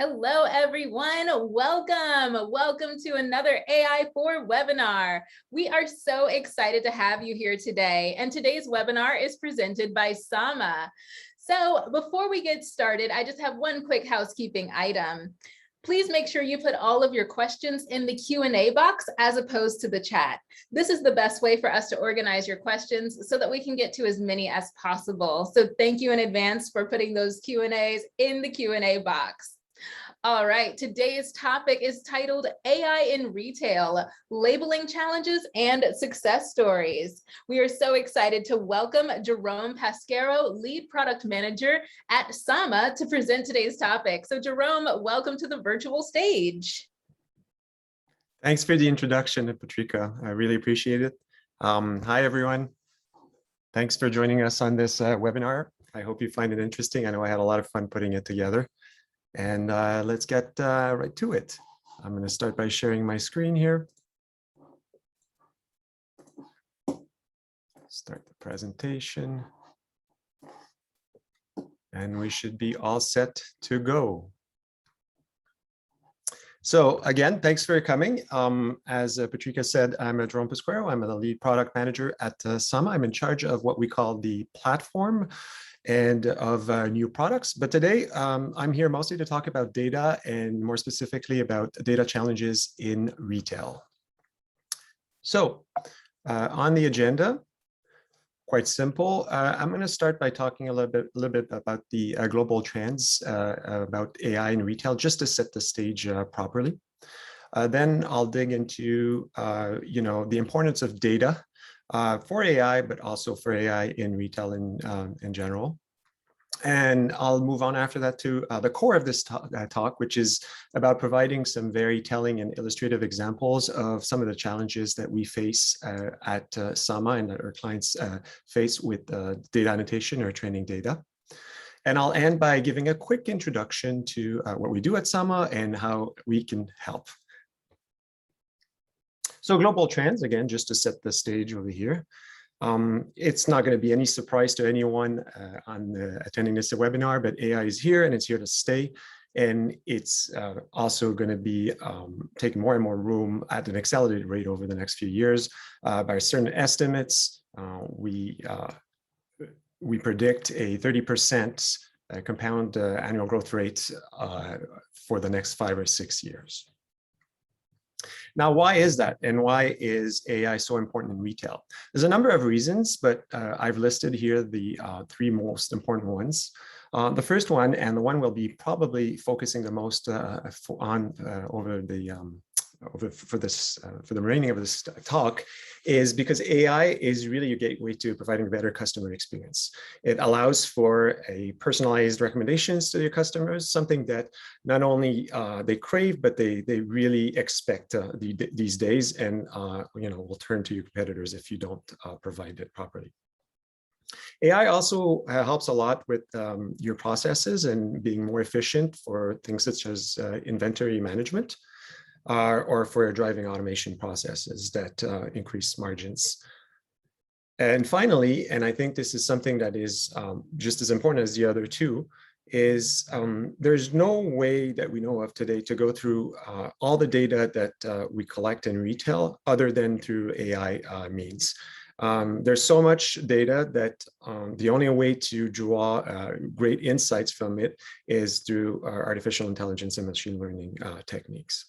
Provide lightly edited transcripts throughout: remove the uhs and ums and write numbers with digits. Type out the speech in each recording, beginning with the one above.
Hello, everyone. Welcome to another AI4 webinar. We are so excited to have you here today. And today's webinar is presented by Sama. So before we get started, I just have one quick housekeeping item. Please make sure you put all of your questions in the Q&A box as opposed to the chat. This is the best way for us to organize your questions so that we can get to as many as possible. So thank you in advance for putting those Q&As in the Q&A box. All right, today's topic is titled AI in Retail, Labeling Challenges and Success Stories. We are so excited to welcome Jerome Pasquero, Lead Product Manager at Sama, to present today's topic. So Jerome, welcome to the virtual stage. Thanks for the introduction, Patricia. I really appreciate it. Hi, everyone. Thanks for joining us on this webinar. I hope you find it interesting. I know I had a lot of fun putting it together. And let's get right to it. I'm going to start by sharing my screen here. Start the presentation. And we should be all set to go. So again, thanks for coming. As Patricia said, I'm Jerome Pasquero. I'm the lead product manager at Sama. I'm in charge of what we call the platform and of new products. But today, I'm here mostly to talk about data and more specifically about data challenges in retail. So on the agenda, quite simple. I'm going to start by talking a little bit about the global trends about AI in retail, just to set the stage properly. Then I'll dig into the importance of data for AI, but also for AI in retail in general. And I'll move on after that to the core of this talk, which is about providing some very telling and illustrative examples of some of the challenges that we face at Sama and that our clients face with data annotation or training data. And I'll end by giving a quick introduction to what we do at Sama and how we can help. So global trends, again, just to set the stage over here. It's not going to be any surprise to anyone attending this webinar, but AI is here and it's here to stay. And it's also going to be taking more and more room at an accelerated rate over the next few years. By certain estimates, we predict a 30% compound annual growth rate for the next 5 or 6 years. Now, why is that? And why is AI so important in retail? There's a number of reasons, but I've listed here the 3 most important ones. The first one, and the one we'll be probably focusing the most on for the remaining of this talk, is because AI is really a gateway to providing a better customer experience. It allows for a personalized recommendations to your customers, something that not only they crave, but they really expect these days, and will turn to your competitors if you don't provide it properly. AI also helps a lot with your processes and being more efficient for things such as inventory management. Or for driving automation processes that increase margins. And finally, and I think this is something that is just as important as the other two, is there's no way that we know of today to go through all the data that we collect in retail other than through AI means. There's so much data that the only way to draw great insights from it is through artificial intelligence and machine learning techniques.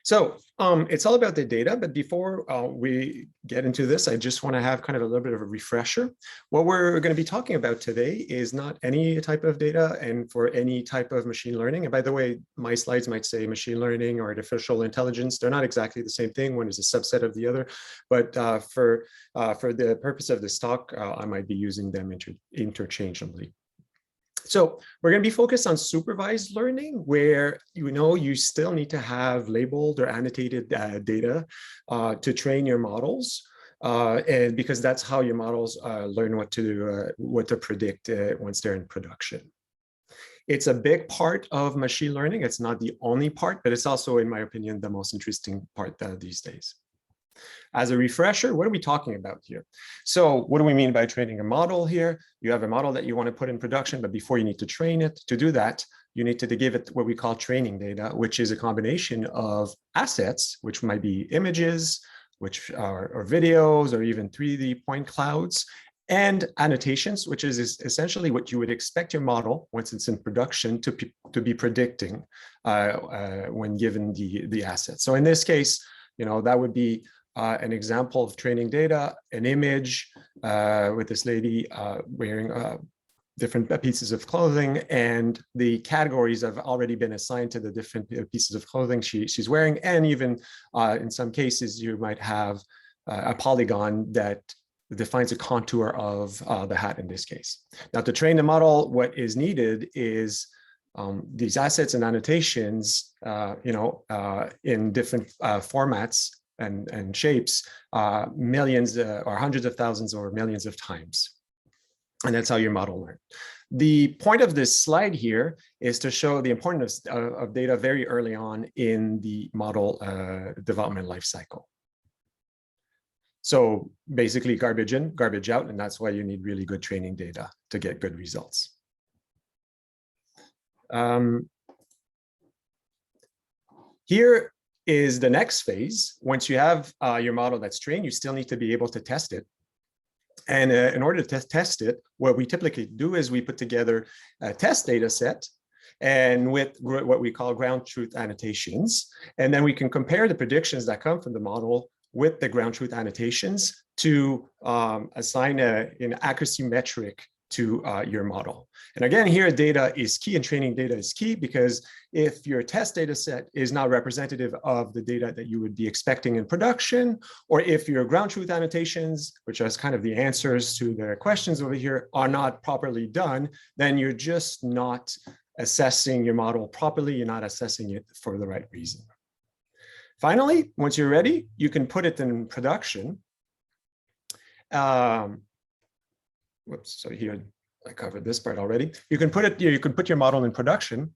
So it's all about the data, but before we get into this, I just want to have kind of a little bit of a refresher. What we're going to be talking about today is not any type of data and for any type of machine learning. And by the way, my slides might say machine learning or artificial intelligence. They're not exactly the same thing. One is a subset of the other, but for the purpose of this talk, I might be using them interchangeably. So we're going to be focused on supervised learning, where you still need to have labeled or annotated data to train your models, and because that's how your models learn what to predict once they're in production. It's a big part of machine learning. It's not the only part, but it's also, in my opinion, the most interesting part these days. As a refresher, what are we talking about here? So what do we mean by training a model here? You have a model that you want to put in production, but before you need to train it, to do that, you need to give it what we call training data, which is a combination of assets, which might be images, which are videos, or even 3D point clouds, and annotations, which is essentially what you would expect your model, once it's in production, to be predicting when given the assets. So in this case, that would be an example of training data, an image with this lady wearing different pieces of clothing, and the categories have already been assigned to the different pieces of clothing she's wearing. And even in some cases, you might have a polygon that defines a contour of the hat in this case. Now, to train the model, what is needed is these assets and annotations, in different formats and shapes, millions or hundreds of thousands or millions of times. And that's how your model learns. The point of this slide here is to show the importance of data very early on in the model development lifecycle. So basically garbage in, garbage out, and that's why you need really good training data to get good results. Here is the next phase. Once you have your model that's trained, you still need to be able to test it. And in order to test it, what we typically do is we put together a test data set and with what we call ground truth annotations. And then we can compare the predictions that come from the model with the ground truth annotations to assign an accuracy metric to your model. And again, here data is key and training data is key, because if your test data set is not representative of the data that you would be expecting in production, or if your ground truth annotations, which is kind of the answers to the questions over here, are not properly done, then you're just not assessing your model properly. You're not assessing it for the right reason. Finally, once you're ready, you can put it in production. Whoops, so here I covered this part already. You can put your model in production.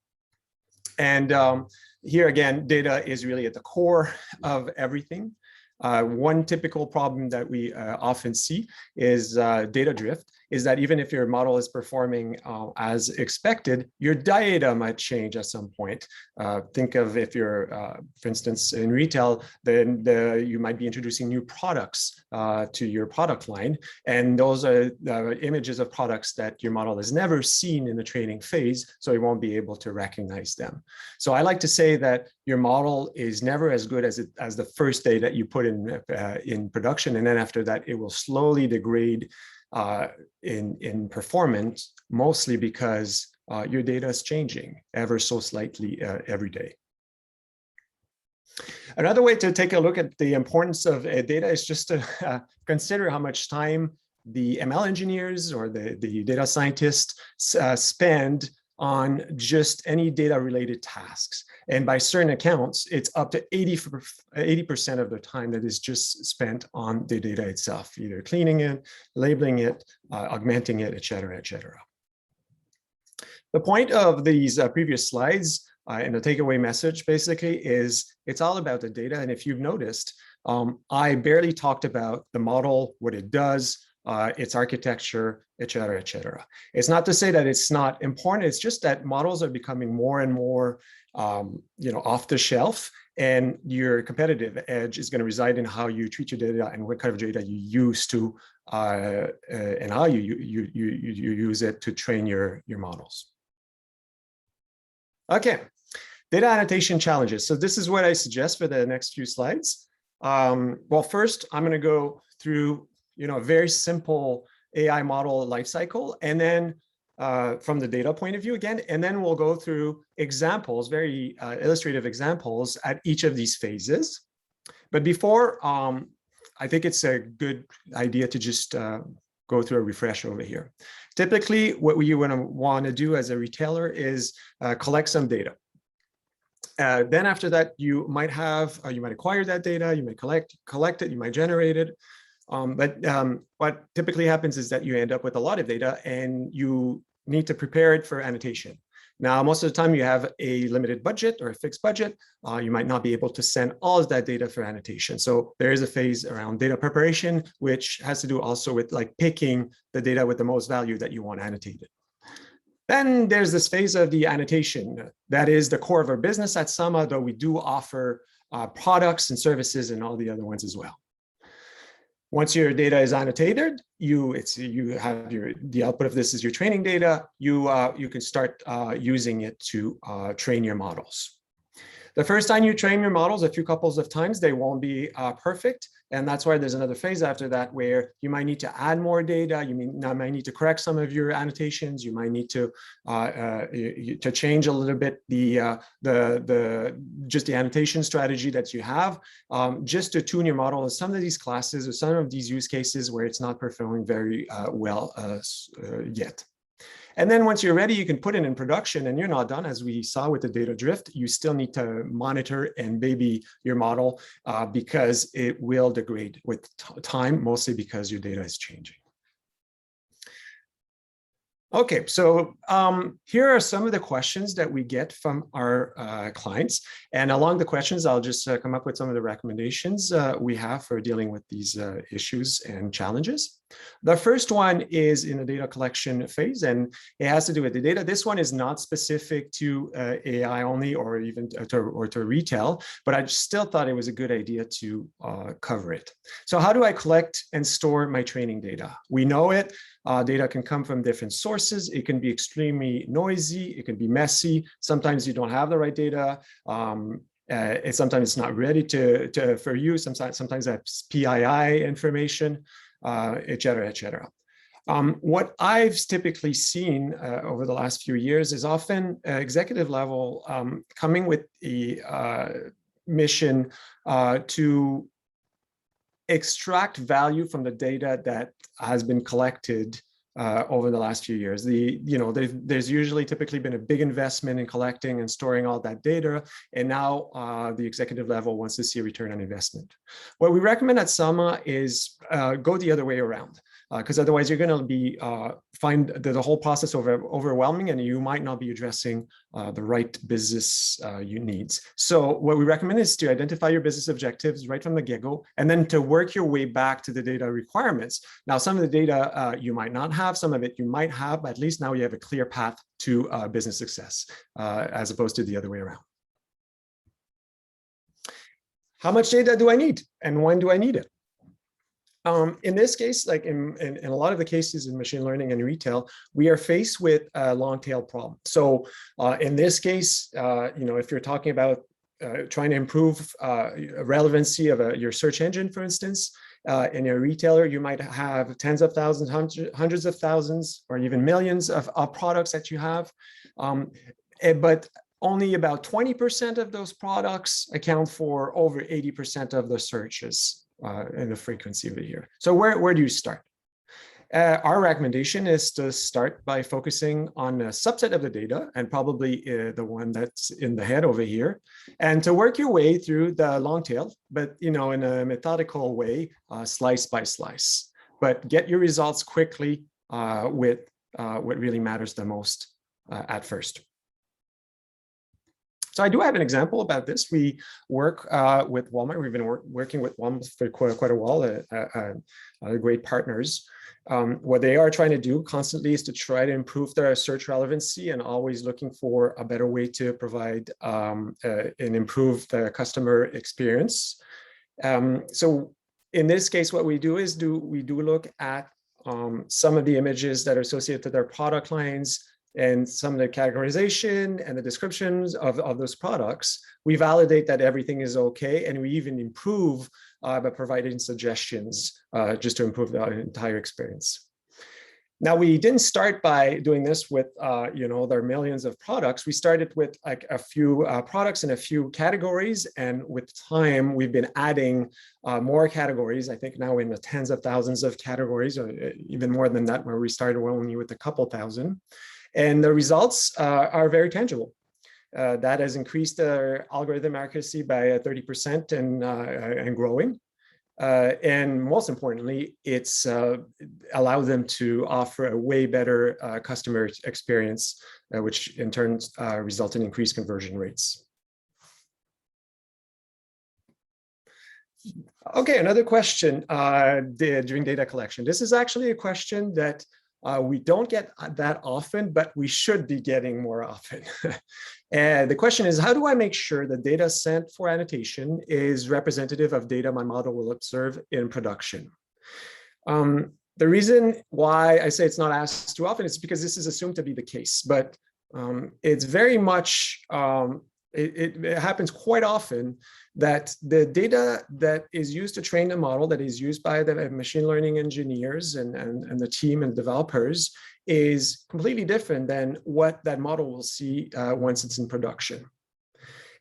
And here again, data is really at the core of everything. One typical problem that we often see is data drift, is that even if your model is performing as expected, your data might change at some point. Think of if you're, for instance, in retail, then you might be introducing new products to your product line. And those are images of products that your model has never seen in the training phase, so it won't be able to recognize them. So I like to say that your model is never as good as the first day that you put in production. And then after that, it will slowly degrade in performance, mostly because your data is changing ever so slightly every day. Another way to take a look at the importance of data is just to consider how much time the ML engineers or the data scientists spend on just any data related tasks. And by certain accounts, it's up to 80% of the time that is just spent on the data itself, either cleaning it, labeling it, augmenting it, et cetera, et cetera. The point of these previous slides and the takeaway message basically is it's all about the data. And if you've noticed, I barely talked about the model, what it does, its architecture, et cetera, et cetera. It's not to say that it's not important. It's just that models are becoming more and more, off the shelf, and your competitive edge is going to reside in how you treat your data and what kind of data you use to, and how you use it to train your models. Okay, data annotation challenges. So this is what I suggest for the next few slides. Well, first, I'm going to go through a very simple AI model lifecycle, and then from the data point of view again, and then we'll go through examples, very illustrative examples at each of these phases. But before, I think it's a good idea to just go through a refresh over here. Typically, what you want to do as a retailer is collect some data. Then after that, you might acquire that data, you might collect it, you might generate it. But what typically happens is that you end up with a lot of data and you need to prepare it for annotation. Now, most of the time you have a limited budget or a fixed budget. You might not be able to send all of that data for annotation. So there is a phase around data preparation, which has to do also with like picking the data with the most value that you want annotated. Then there's this phase of the annotation. That is the core of our business at Sama, though we do offer products and services and all the other ones as well. Once your data is annotated, you have the output of this is your training data. You can start using it to train your models. The first time you train your models, a few couples of times, they won't be perfect. And that's why there's another phase after that where you might need to add more data. You might need to correct some of your annotations. You might need to change a little bit just the annotation strategy that you have, just to tune your model in some of these classes or some of these use cases where it's not performing very well yet. And then once you're ready, you can put it in production, and you're not done. As we saw with the data drift, you still need to monitor and baby your model because it will degrade with time, mostly because your data is changing. Okay, so here are some of the questions that we get from our clients. And along the questions, I'll just come up with some of the recommendations we have for dealing with these issues and challenges. The first one is in the data collection phase, and it has to do with the data. This one is not specific to AI only or even to retail, but I still thought it was a good idea to cover it. So how do I collect and store my training data? We know it. Data can come from different sources. It can be extremely noisy. It can be messy. Sometimes you don't have the right data. Sometimes it's not ready for you. Sometimes that's PII information, et cetera, et cetera. What I've typically seen over the last few years is often executive level coming with a mission to extract value from the data that has been collected over the last few years. There's usually typically been a big investment in collecting and storing all that data, and now the executive level wants to see a return on investment. What we recommend at Sama is go the other way around, because otherwise you're going to be find the whole process overwhelming, and you might not be addressing the right business needs. So what we recommend is to identify your business objectives right from the get-go, and then to work your way back to the data requirements. Now, some of the data you might not have, some of it you might have, but at least now you have a clear path to business success, as opposed to the other way around. How much data do I need, and when do I need it? In this case, like in a lot of the cases in machine learning and retail, we are faced with a long tail problem. So in this case, if you're talking about trying to improve relevancy of your search engine, for instance, in your retailer, you might have tens of thousands, hundreds of thousands, or even millions of products that you have. But only about 20% of those products account for over 80% of the searches and the frequency of the year. So where do you start? Our recommendation is to start by focusing on a subset of the data, and probably the one that's in the head over here, and to work your way through the long tail, but in a methodical way, slice by slice. But get your results quickly with what really matters the most at first. So I do have an example about this. We work with Walmart. We've been working with Walmart for quite a while, great partners. What they are trying to do constantly is to try to improve their search relevancy, and always looking for a better way to provide and improve the customer experience. So in this case, what we do is we look at some of the images that are associated to their product lines, and some of the categorization and the descriptions of those products. We validate that everything is okay, and we even improve by providing suggestions just to improve the entire experience. Now, we didn't start by doing this with there are millions of products. We started with like a few products and a few categories, and with time we've been adding more categories. I think now in the tens of thousands of categories, or even more than that, where we started only with a couple thousand. And the results are very tangible. That has increased our algorithm accuracy by 30% and growing. And most importantly, it's allowed them to offer a way better customer experience, which in turn result in increased conversion rates. Okay, another question during data collection. This is actually a question that we don't get that often, but we should be getting more often. And the question is, how do I make sure the data sent for annotation is representative of data my model will observe in production? The reason why I say it's not asked too often is because this is assumed to be the case, but it's very much, it happens quite often that the data that is used to train the model, that is used by the machine learning engineers and the team and developers, is completely different than what that model will see once it's in production.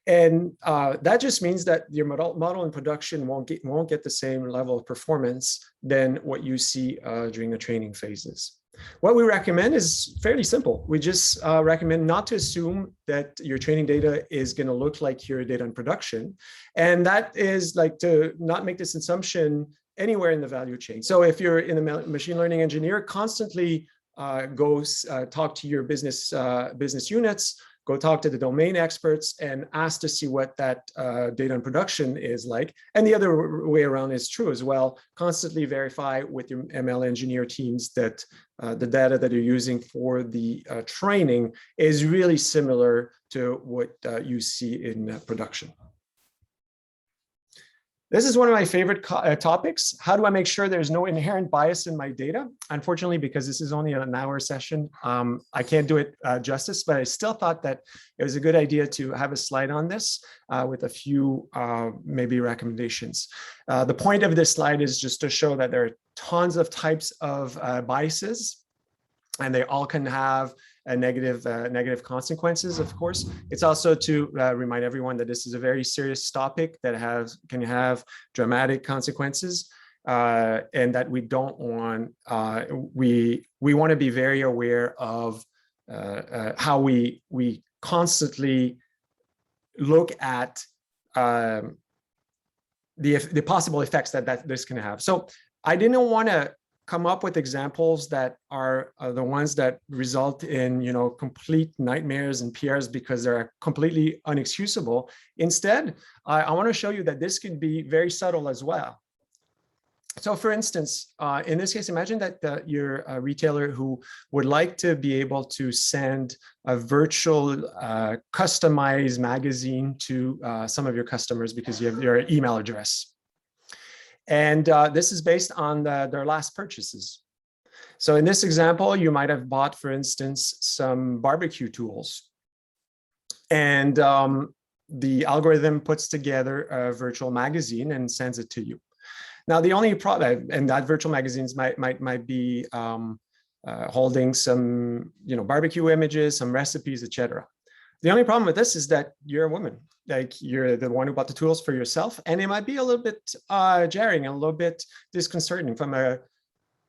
And that just means that your model in production won't get the same level of performance than what you see during the training phases. What we recommend is fairly simple. We just recommend not to assume that your training data is going to look like your data in production. And that is like to not make this assumption anywhere in the value chain. So if you're in a machine learning engineer, constantly go talk to your business units, go talk to the domain experts and ask to see what that data in production is like. And the other way around is true as well. Constantly verify with your ML engineer teams that the data that you're using for the training is really similar to what you see in production. This is one of my favorite topics. How do I make sure there's no inherent bias in my data? Unfortunately, because this is only an hour session, I can't do it justice, but I still thought that it was a good idea to have a slide on this with a few maybe recommendations. The point of this slide is just to show that there are tons of types of biases, and they all can have negative consequences, of course. It's also to remind everyone that this is a very serious topic that can have dramatic consequences, and that we don't want, we want to be very aware of how we constantly look at the possible effects that this can have. So I didn't want to come up with examples that are the ones that result in, complete nightmares and PRs because they're completely unexcusable. Instead, I want to show you that this can be very subtle as well. So for instance, in this case, imagine that you're a retailer who would like to be able to send a virtual customized magazine to some of your customers because you have your email address. And this is based on their last purchases. So in this example, you might have bought, for instance, some barbecue tools. And the algorithm puts together a virtual magazine and sends it to you. Now, the only problem, and that virtual magazines might be holding some, barbecue images, some recipes, etc. The only problem with this is that you're a woman. Like you're the one who bought the tools for yourself, and it might be a little bit jarring and a little bit disconcerting from a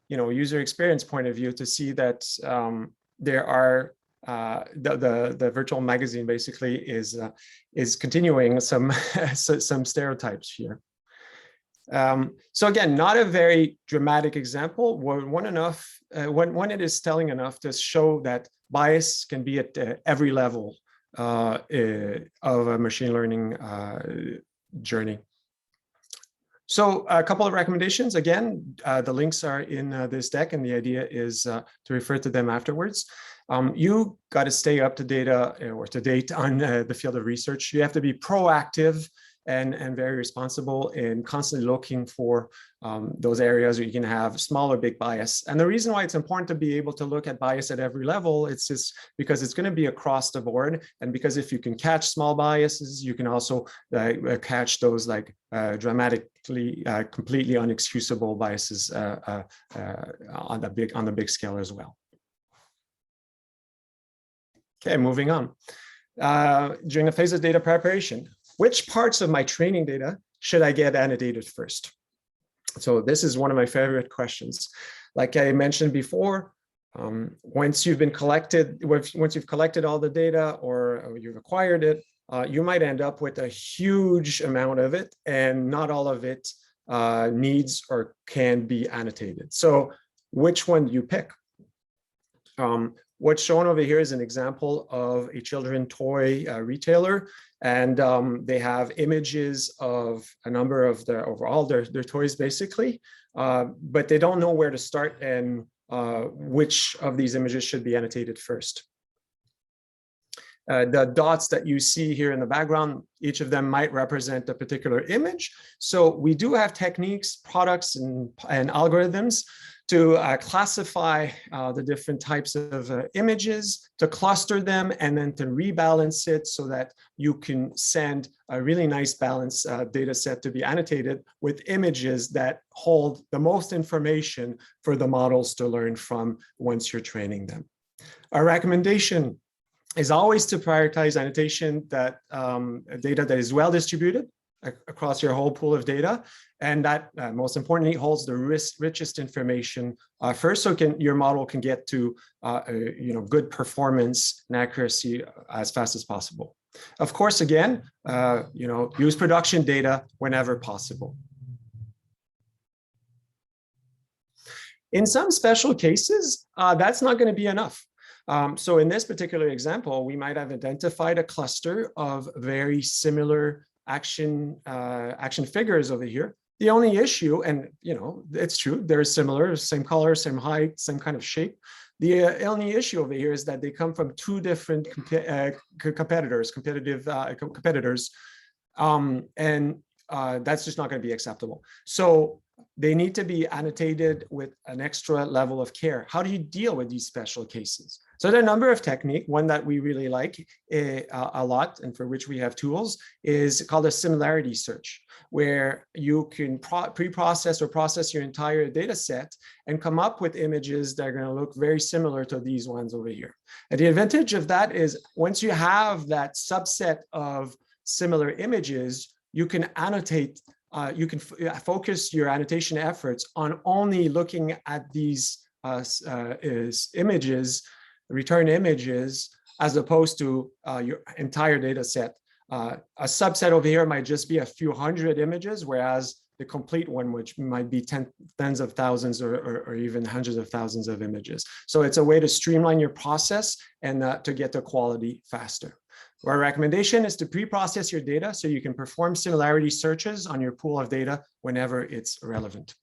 user experience point of view to see that there are the virtual magazine basically is continuing some some stereotypes here. So again, not a very dramatic example, when it is telling enough to show that bias can be at every level of a machine learning journey. So a couple of recommendations. Again, the links are in this deck, and the idea is to refer to them afterwards. You got to stay up to date on the field of research. You have to be proactive and very responsible in constantly looking for those areas where you can have small or big bias. And the reason why it's important to be able to look at bias at every level, it's just because it's going to be across the board. And because if you can catch small biases, you can also catch those like dramatically, completely unexcusable biases on the big scale as well. Okay, moving on. During the phase of data preparation, which parts of my training data should I get annotated first? So this is one of my favorite questions. Like I mentioned before, once you've collected all the data or you've acquired it, you might end up with a huge amount of it, and not all of it needs or can be annotated. So which one do you pick? What's shown over here is an example of a children's toy retailer, and they have images of a number of their toys basically, but they don't know where to start and which of these images should be annotated first. The dots that you see here in the background, each of them might represent a particular image. So we do have techniques, products, and algorithms to classify the different types of images, to cluster them, and then to rebalance it so that you can send a really nice balanced data set to be annotated with images that hold the most information for the models to learn from once you're training them. Our recommendation is always to prioritize annotation that data that is well distributed across your whole pool of data, and that most importantly holds the richest information first, so your model can get to good performance and accuracy as fast as possible. Of course, again, use production data whenever possible. In some special cases, that's not going to be enough. So in this particular example, we might have identified a cluster of very similar action figures over here. The only issue, and it's true, they're similar, same color, same height, same kind of shape. The only issue over here is that they come from two different competitors, and that's just not going to be acceptable. So they need to be annotated with an extra level of care. How do you deal with these special cases? So there are a number of techniques. One that we really like a lot, and for which we have tools, is called a similarity search, where you can pre-process or process your entire data set and come up with images that are going to look very similar to these ones over here. And the advantage of that is once you have that subset of similar images, you can annotate, you can focus your annotation efforts on only looking at these images, return images, as opposed to your entire data set. A subset over here might just be a few hundred images, whereas the complete one, which might be tens of thousands or even hundreds of thousands of images. So it's a way to streamline your process and to get the quality faster. Our recommendation is to pre-process your data so you can perform similarity searches on your pool of data whenever it's relevant.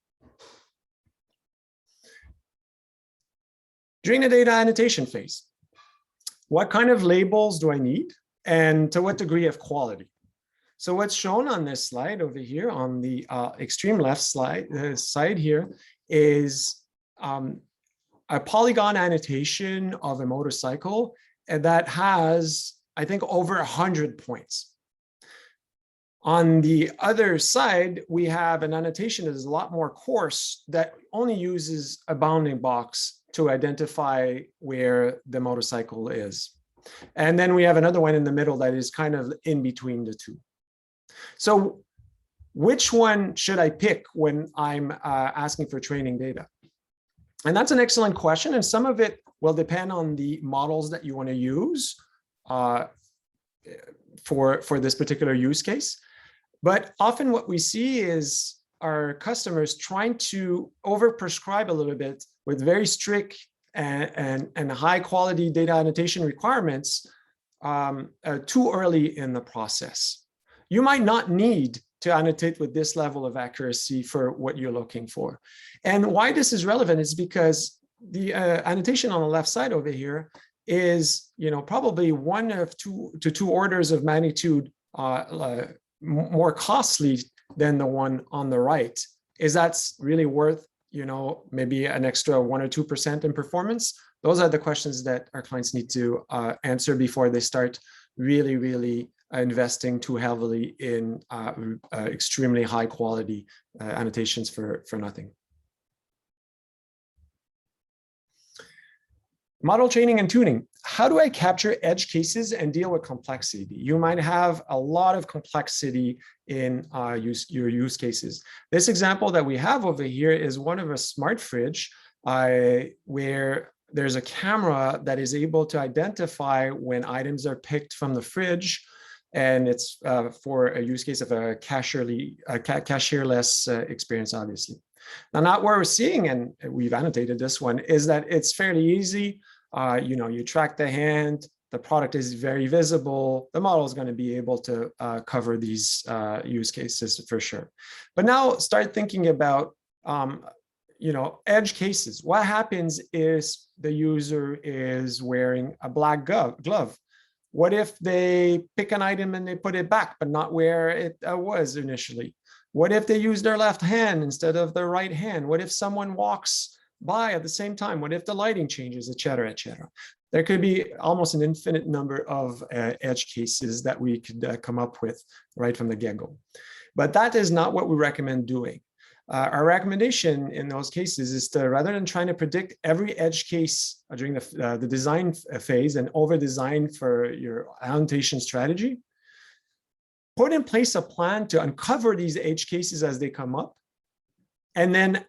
During the data annotation phase, what kind of labels do I need, and to what degree of quality? So what's shown on this slide over here on the extreme left side here is a polygon annotation of a motorcycle that has, I think, over 100 points. On the other side, we have an annotation that is a lot more coarse that only uses a bounding box to identify where the motorcycle is. And then we have another one in the middle that is kind of in between the two. So which one should I pick when I'm asking for training data? And that's an excellent question. And some of it will depend on the models that you want to use for this particular use case. But often what we see is our customers trying to overprescribe a little bit with very strict and high quality data annotation requirements too early in the process. You might not need to annotate with this level of accuracy for what you're looking for. And why this is relevant is because the annotation on the left side over here is, probably one of two orders of magnitude more costly than the one on the right. Is that's really worth, maybe an extra 1 or 2% in performance? Those are the questions that our clients need to answer before they start really investing too heavily in extremely high quality annotations for nothing. Model training and tuning. How do I capture edge cases and deal with complexity? You might have a lot of complexity in your use cases. This example that we have over here is one of a smart fridge where there's a camera that is able to identify when items are picked from the fridge And it's for a use case of a cashierless experience, obviously. Now, not what we're seeing, and we've annotated this one, is that it's fairly easy. You track the hand, the product is very visible. The model is going to be able to cover these use cases for sure. But now start thinking about edge cases. What happens is the user is wearing a black glove? What if they pick an item and they put it back, but not where it was initially? What if they use their left hand instead of their right hand? What if someone walks by at the same time? What if the lighting changes, et cetera, et cetera? There could be almost an infinite number of edge cases that we could come up with right from the get-go. But that is not what we recommend doing. Our recommendation in those cases is to, rather than trying to predict every edge case during the design phase and over-design for your annotation strategy, put in place a plan to uncover these edge cases as they come up, and then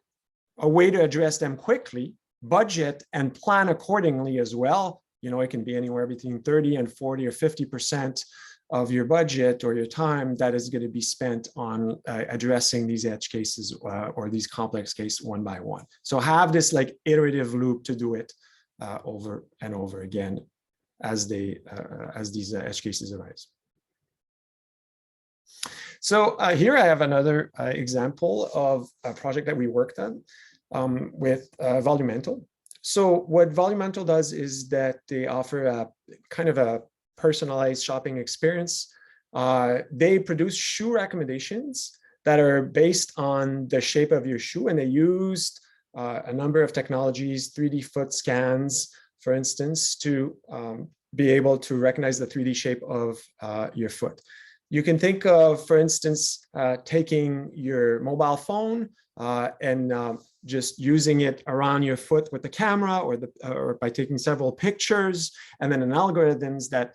a way to address them quickly, budget and plan accordingly as well. It can be anywhere between 30 and 40 or 50% of your budget or your time that is going to be spent on addressing these edge cases or these complex cases one by one. So have this like iterative loop to do it over and over again as these edge cases arise. So here I have another example of a project that we worked on with Volumental. So what Volumental does is that they offer a kind of a personalized shopping experience. They produce shoe recommendations that are based on the shape of your shoe, and they used a number of technologies, 3D foot scans, for instance, to be able to recognize the 3D shape of your foot. You can think of, for instance, taking your mobile phone and just using it around your foot with the camera, or by taking several pictures, and then an algorithm that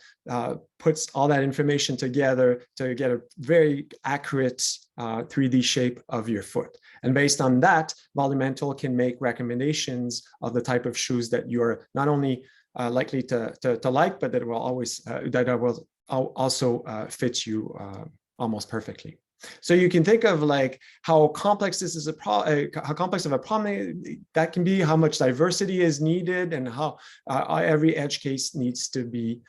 puts all that information together to get a very accurate 3D shape of your foot. And based on that, Volumental can make recommendations of the type of shoes that you're not only likely to like, but that will always also fits you almost perfectly. So you can think of like how complex this is how complex of a problem that can be, how much diversity is needed, and how every edge case needs to be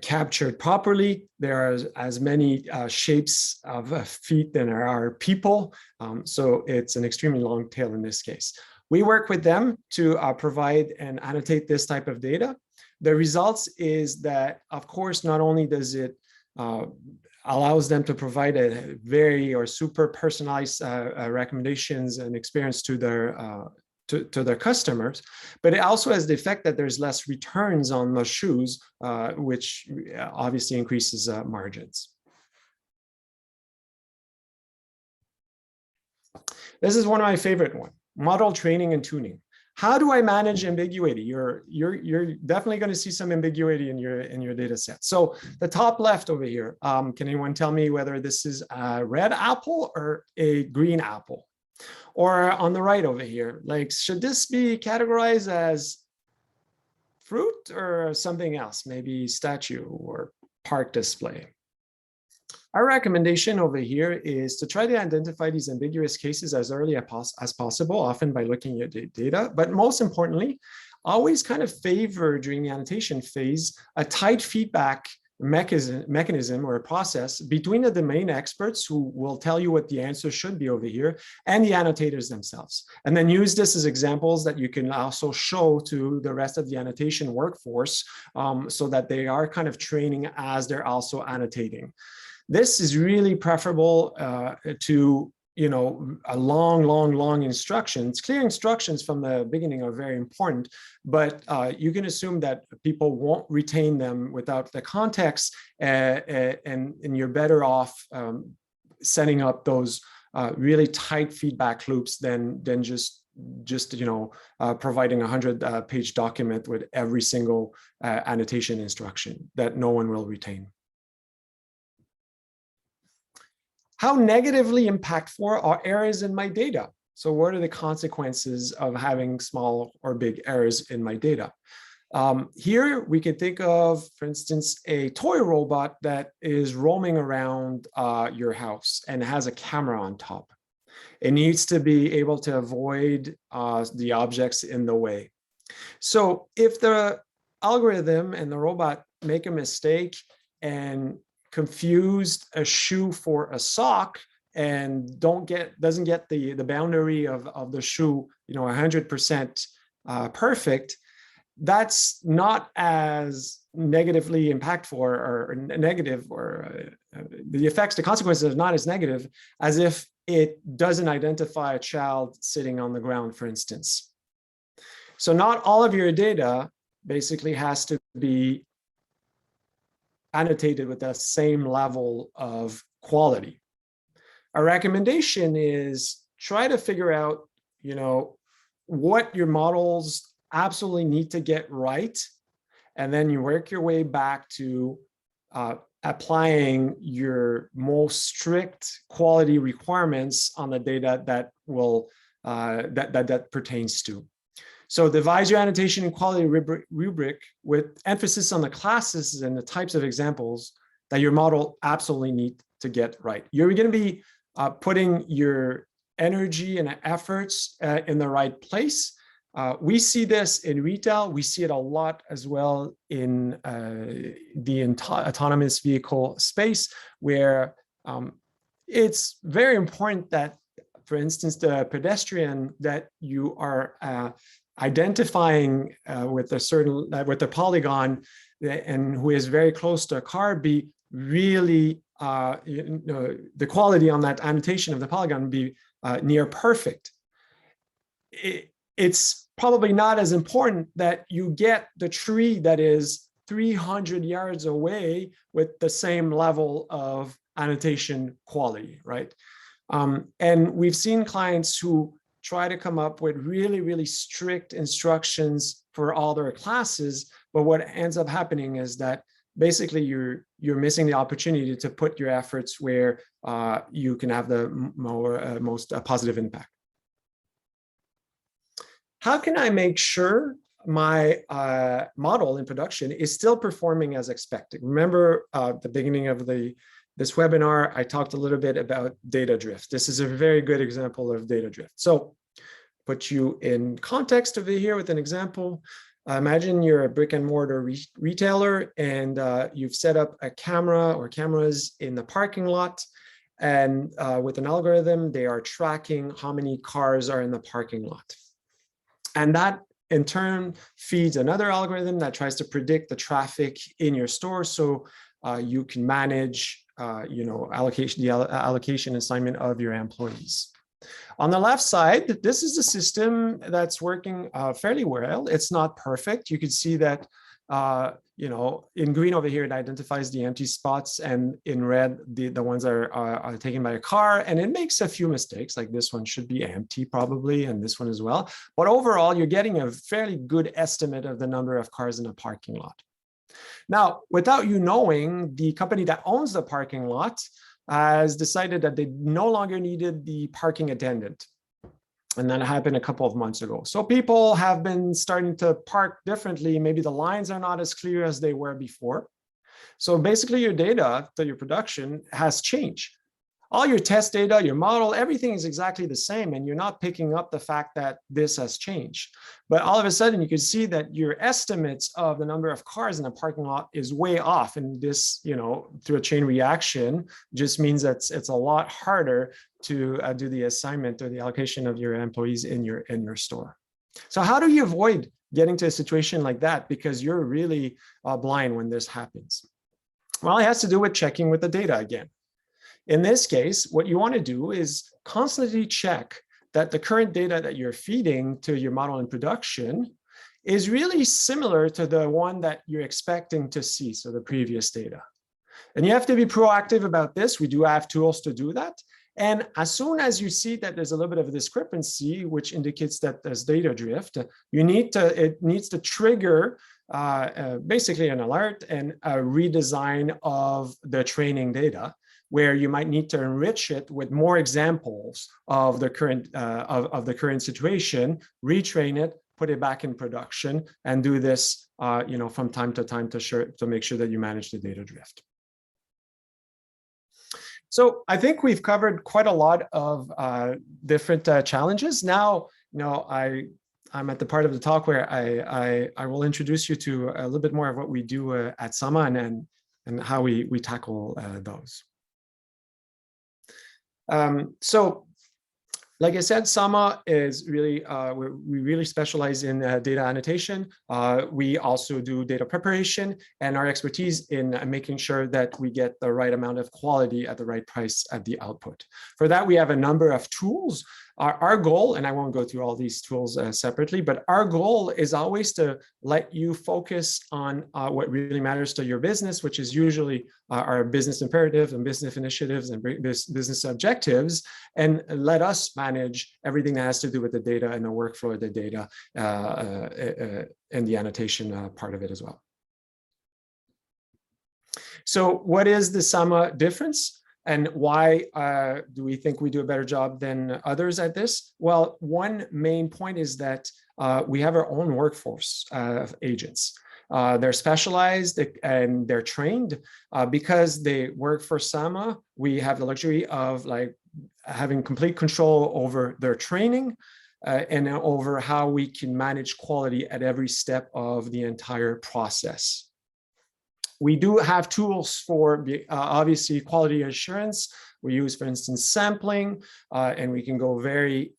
captured properly. There are as many shapes of feet than there are people. So it's an extremely long tail in this case. We work with them to provide and annotate this type of data. The results is that, of course, not only does it allows them to provide a very or super personalized recommendations and experience to their customers, but it also has the effect that there's less returns on the shoes, which obviously increases margins. This is one of my favorite ones: model training and tuning. How do I manage ambiguity? You're definitely going to see some ambiguity in your data set. So the top left over here, can anyone tell me whether this is a red apple or a green apple? Or on the right over here, like, should this be categorized as fruit or something else, maybe statue or park display? Our recommendation over here is to try to identify these ambiguous cases as early as possible, often by looking at the data, but most importantly, always kind of favor during the annotation phase a tight feedback mechanism or a process between the domain experts, who will tell you what the answer should be over here, and the annotators themselves. And then use this as examples that you can also show to the rest of the annotation workforce, so that they are kind of training as they're also annotating. This is really preferable to a long instructions. Clear instructions from the beginning are very important, but you can assume that people won't retain them without the context, and you're better off setting up those really tight feedback loops than just providing a 100-page document with every single annotation instruction that no one will retain. How negatively impactful are errors in my data? So what are the consequences of having small or big errors in my data? Here we can think of, for instance, a toy robot that is roaming around your house and has a camera on top. It needs to be able to avoid the objects in the way. So if the algorithm and the robot make a mistake and confused a shoe for a sock and doesn't get the boundary of the shoe, 100% perfect, that's not as negatively impactful or negative, or the consequences are not as negative as if it doesn't identify a child sitting on the ground, for instance. So not all of your data basically has to be annotated with that same level of quality. Our recommendation is try to figure out, what your models absolutely need to get right, and then you work your way back to applying your most strict quality requirements on the data that will that pertains to. So devise your annotation and quality rubric with emphasis on the classes and the types of examples that your model absolutely need to get right. You're going to be putting your energy and efforts in the right place. We see this in retail. We see it a lot as well in the autonomous vehicle space, where it's very important that, for instance, the pedestrian that you are identifying with a polygon and who is very close to a car be really the quality on that annotation of the polygon be near perfect. It's probably not as important that you get the tree that is 300 yards away with the same level of annotation quality, right? And we've seen clients who try to come up with really, really strict instructions for all their classes, but what ends up happening is that basically you're missing the opportunity to put your efforts where you can have the most positive impact. How can I make sure my model in production is still performing as expected? Remember at the beginning of this webinar, I talked a little bit about data drift. This is a very good example of data drift. So put you in context over here with an example. Imagine you're a brick and mortar retailer and you've set up a camera or cameras in the parking lot. And with an algorithm, they are tracking how many cars are in the parking lot. And that in turn feeds another algorithm that tries to predict the traffic in your store, so you can manage allocation assignment of your employees. On the left side, this is a system that's working fairly well. It's not perfect. You can see that in green over here, it identifies the empty spots, and in red, the ones that are taken by a car, and it makes a few mistakes, like this one should be empty probably, and this one as well. But overall, you're getting a fairly good estimate of the number of cars in a parking lot. Now, without you knowing, the company that owns the parking lot has decided that they no longer needed the parking attendant. And that happened a couple of months ago. So people have been starting to park differently. Maybe the lines are not as clear as they were before. So basically your data, your production has changed. All your test data, your model, everything is exactly the same, and you're not picking up the fact that this has changed. But all of a sudden, you can see that your estimates of the number of cars in a parking lot is way off. And this, through a chain reaction, just means that it's a lot harder to do the assignment or the allocation of your employees in your store. So how do you avoid getting to a situation like that? Because you're really blind when this happens. Well, it has to do with checking with the data again. In this case, what you want to do is constantly check that the current data that you're feeding to your model in production is really similar to the one that you're expecting to see, so the previous data. And you have to be proactive about this. We do have tools to do that. And as soon as you see that there's a little bit of a discrepancy, which indicates that there's data drift, it needs to trigger basically an alert and a redesign of the training data, where you might need to enrich it with more examples of the current situation, retrain it, put it back in production, and do this from time to time to make sure that you manage the data drift. So I think we've covered quite a lot of different challenges. Now, I'm at the part of the talk where I will introduce you to a little bit more of what we do at Sama and how we tackle those. So, like I said, Sama is really, we really specialize in data annotation. We also do data preparation, and our expertise in making sure that we get the right amount of quality at the right price at the output. For that, we have a number of tools. Our goal, and I won't go through all these tools separately, but our goal is always to let you focus on what really matters to your business, which is usually our business imperatives and business initiatives and business objectives, and let us manage everything that has to do with the data and the workflow of the data and the annotation part of it as well. So what is the Sama difference? And why do we think we do a better job than others at this? Well, one main point is that we have our own workforce of agents. They're specialized and they're trained because they work for Sama. We have the luxury of having complete control over their training and over how we can manage quality at every step of the entire process. We do have tools for obviously quality assurance. We use, for instance, sampling, and we can go very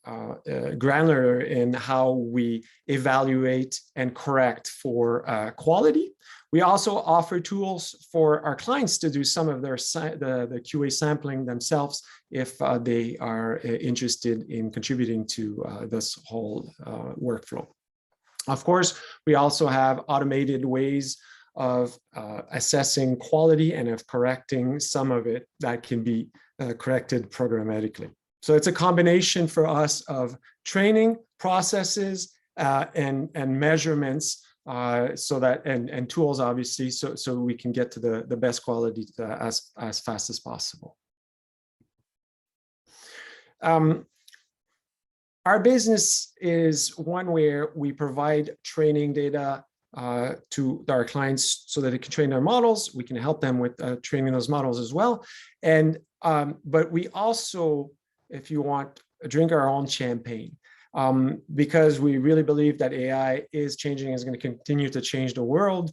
granular in how we evaluate and correct for quality. We also offer tools for our clients to do some of their the QA sampling themselves if they are interested in contributing to this whole workflow. Of course, we also have automated ways of assessing quality and of correcting some of it that can be corrected programmatically. So it's a combination for us of training, processes, and measurements, so that and tools, obviously, so we can get to the best quality as fast as possible. Our business is one where we provide training data to our clients so that they can train their models. We can help them with training those models as well. And but we also, if you want, drink our own champagne, because we really believe that AI is changing, is going to continue to change the world.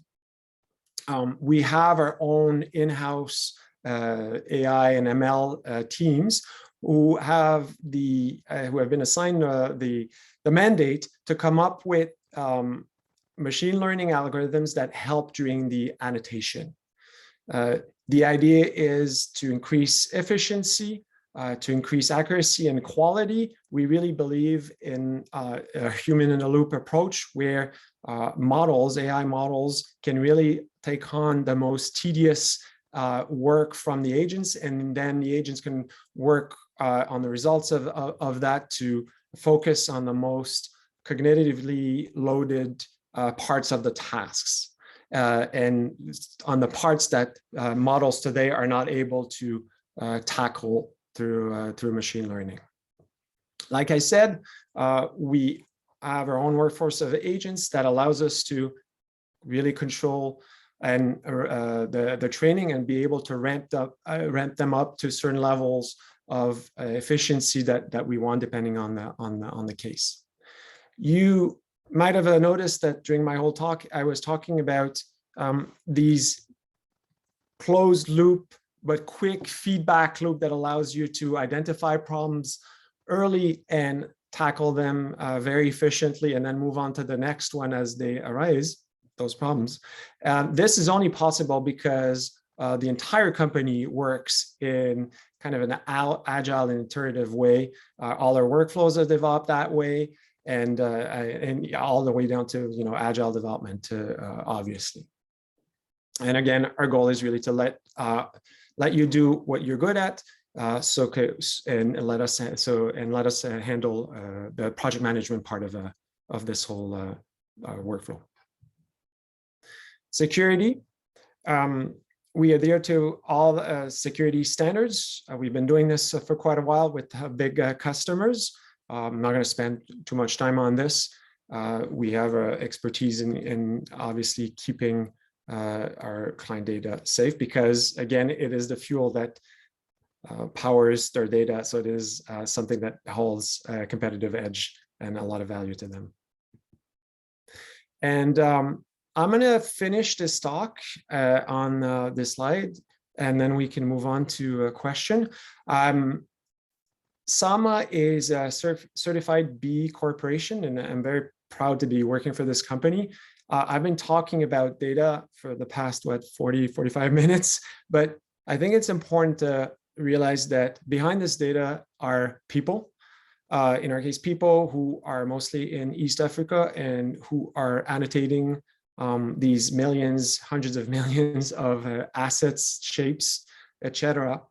We have our own in-house AI and ML teams who have been assigned the mandate to come up with machine learning algorithms that help during the annotation. The idea is to increase efficiency, to increase accuracy and quality. We really believe in a human-in-the-loop approach where AI models can really take on the most tedious work from the agents, and then the agents can work on the results of that to focus on the most cognitively loaded parts of the tasks, and on the parts that models today are not able to tackle through machine learning. Like I said, we have our own workforce of agents that allows us to really control and the training and be able to ramp them up to certain levels of efficiency that we want, depending on the case. You might have noticed that during my whole talk, I was talking about these closed loop but quick feedback loop that allows you to identify problems early and tackle them very efficiently, and then move on to the next one as they arise, those problems. This is only possible because the entire company works in kind of an agile and iterative way. All our workflows are developed that way, and all the way down to agile development, obviously. And again, our goal is really to let you do what you're good at, and let us handle the project management part of this whole workflow. Security. We adhere to all security standards. We've been doing this for quite a while with big customers. I'm not going to spend too much time on this. We have expertise in obviously keeping our client data safe, because again, it is the fuel that powers their data. So it is something that holds a competitive edge and a lot of value to them. And I'm going to finish this talk on this slide, and then we can move on to a question. Sama is a certified B corporation, and I'm very proud to be working for this company. I've been talking about data for the past, 45 minutes, but I think it's important to realize that behind this data are people. In our case, people who are mostly in East Africa and who are annotating these millions, hundreds of millions of assets, shapes, etc.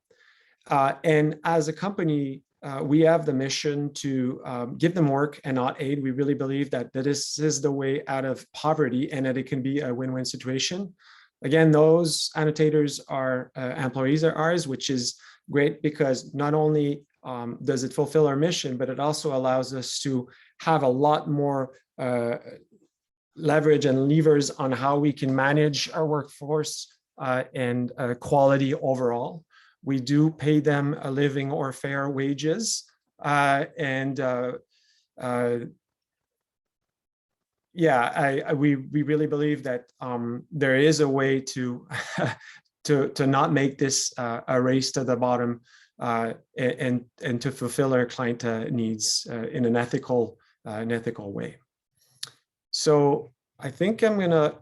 And as a company, we have the mission to give them work and not aid. We really believe that this is the way out of poverty, and that it can be a win-win situation. Again, those annotators are employees of ours, which is great, because not only does it fulfill our mission, but it also allows us to have a lot more leverage and levers on how we can manage our workforce and quality overall. We do pay them a living or fair wages, we really believe that there is a way to to not make this a race to the bottom, and to fulfill our client needs in an ethical way. So I think I'm going to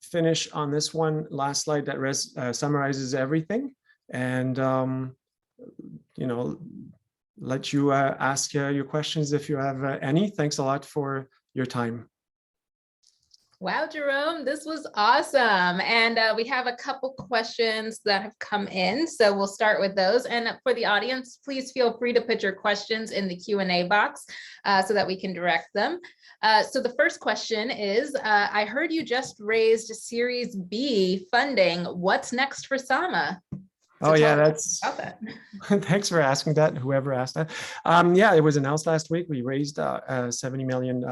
finish on this one last slide that summarizes everything, and let you ask your questions if you have any. Thanks a lot for your time. Wow, Jerome, this was awesome. And we have a couple questions that have come in, so we'll start with those. And for the audience, please feel free to put your questions in the Q&A box so that we can direct them. So the first question is, I heard you just raised Series B funding. What's next for Sama? So that's about that. Thanks for asking that, whoever asked that. Yeah, it was announced last week. We raised $70 million.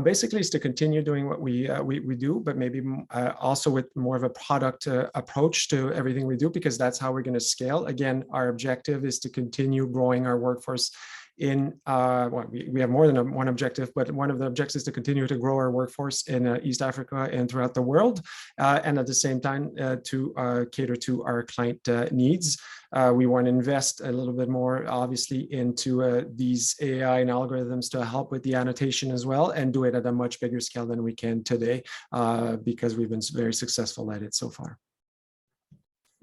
Basically, it's to continue doing what we do, but maybe also with more of a product approach to everything we do, because that's how we're going to scale. Again, our objective is to continue growing our workforce in we have more than one objective, but one of the objectives is to continue to grow our workforce in East Africa and throughout the world, and at the same time to cater to our client needs. We want to invest a little bit more, obviously, into these AI and algorithms to help with the annotation as well, and do it at a much bigger scale than we can today, because we've been very successful at it so far.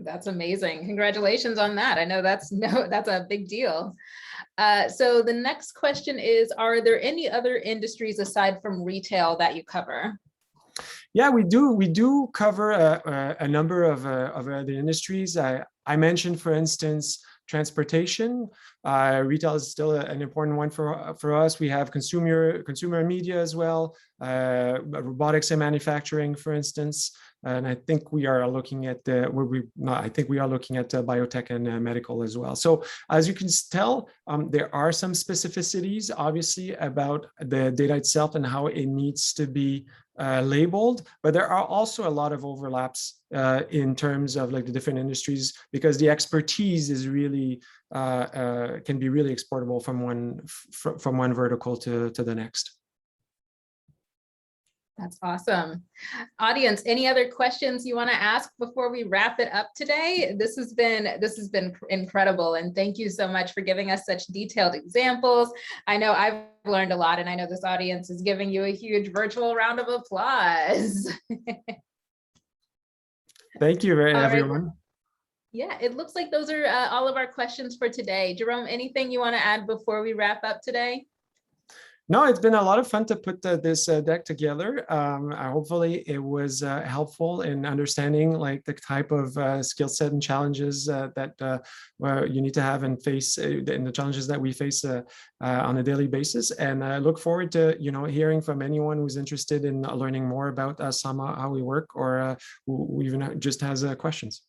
That's amazing. Congratulations on that. I know that's a big deal. So the next question is, are there any other industries aside from retail that you cover? Yeah, we do. We do cover a number of other industries. I mentioned, for instance, transportation. Retail is still an important one for us. We have consumer media as well, robotics and manufacturing, for instance. And I think we are looking at biotech and medical as well. So as you can tell, there are some specificities, obviously, about the data itself and how it needs to be labeled, but there are also a lot of overlaps in terms of like the different industries, because the expertise is really can be really exportable from one vertical to the next. That's awesome. Audience, any other questions you want to ask before we wrap it up today? This has been incredible, and thank you so much for giving us such detailed examples. I know I've learned a lot, and I know this audience is giving you a huge virtual round of applause. Thank you, everyone. Right. Yeah, it looks like those are all of our questions for today. Jerome, anything you want to add before we wrap up today? No, it's been a lot of fun to put this deck together. Hopefully it was helpful in understanding like the type of skill set and challenges that you need to have and face in the challenges that we face on a daily basis. And I look forward to hearing from anyone who's interested in learning more about Sama, how we work, or who even just has questions.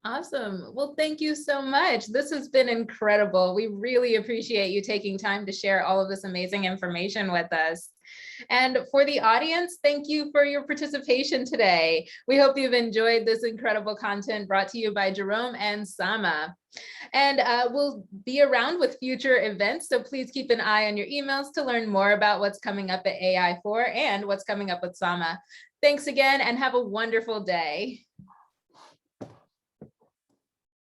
Awesome. Well, thank you so much. This has been incredible. We really appreciate you taking time to share all of this amazing information with us. And for the audience, thank you for your participation today. We hope you've enjoyed this incredible content brought to you by Jerome and Sama. And we'll be around with future events, so please keep an eye on your emails to learn more about what's coming up at AI4 and what's coming up with Sama. Thanks again and have a wonderful day.